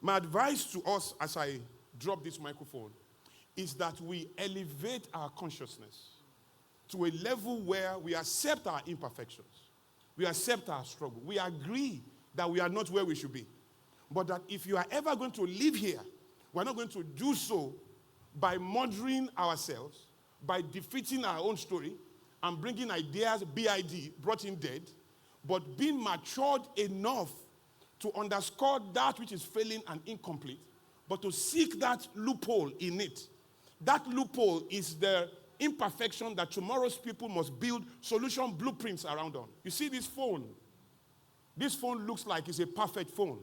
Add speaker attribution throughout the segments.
Speaker 1: My advice to us as I drop this microphone is that we elevate our consciousness to a level where we accept our imperfections. We accept our struggle. We agree that we are not where we should be. But that if you are ever going to live here, we're not going to do so by murdering ourselves, by defeating our own story, and bringing ideas, BID, brought in dead, but being matured enough to underscore that which is failing and incomplete, but to seek that loophole in it. That loophole is the imperfection that tomorrow's people must build solution blueprints around on. You see this phone? This phone looks like it's a perfect phone.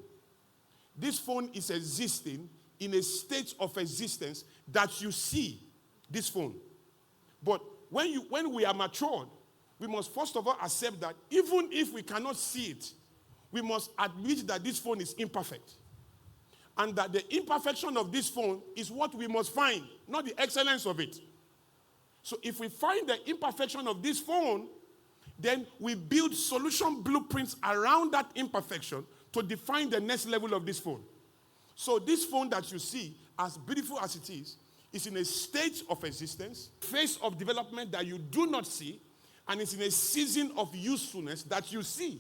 Speaker 1: This phone is existing in a state of existence that you see this phone. But when we are matured, we must first of all accept that even if we cannot see it, we must admit that this phone is imperfect. And that the imperfection of this phone is what we must find, not the excellence of it. So if we find the imperfection of this phone, then we build solution blueprints around that imperfection to define the next level of this phone. So this phone that you see, as beautiful as it is in a state of existence, phase of development that you do not see, and it's in a season of usefulness that you see.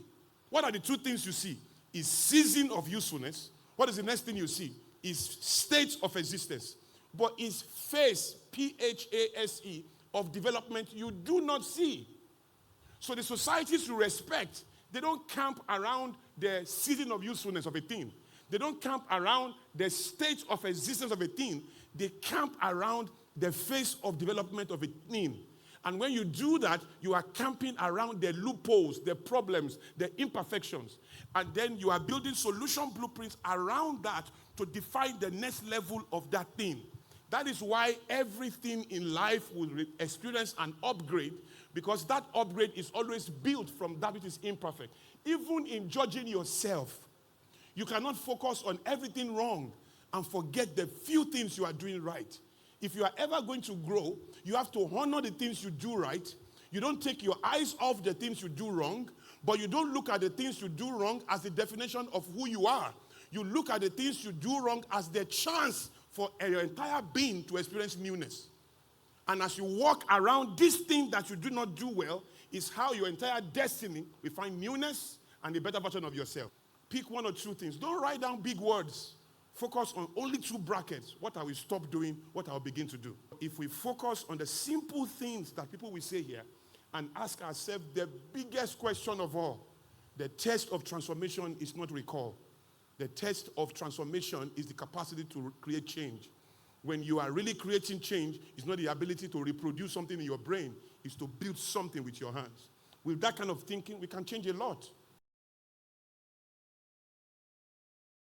Speaker 1: What are the two things you see? Is season of usefulness. What is the next thing you see? Is state of existence. But is phase, P-H-A-S-E, of development you do not see. So the societies you respect, they don't camp around the season of usefulness of a thing. They don't camp around the state of existence of a thing. They camp around the phase of development of a thing. And when you do that, you are camping around the loopholes, the problems, the imperfections. And then you are building solution blueprints around that to define the next level of that thing. That is why everything in life will experience an upgrade, because that upgrade is always built from that which is imperfect. Even in judging yourself, you cannot focus on everything wrong and forget the few things you are doing right. If you are ever going to grow, you have to honor the things you do right. You don't take your eyes off the things you do wrong, but you don't look at the things you do wrong as the definition of who you are. You look at the things you do wrong as the chance for your entire being to experience newness. And as you walk around this thing that you do not do well, is how your entire destiny will find newness and a better version of yourself. Pick one or two things. Don't write down big words. Focus on only two brackets. What I will stop doing, what I will begin to do. If we focus on the simple things that people will say here and ask ourselves the biggest question of all, the test of transformation is not recall. The test of transformation is the capacity to create change. When you are really creating change, it's not the ability to reproduce something in your brain. It's to build something with your hands. With that kind of thinking, we can change a lot.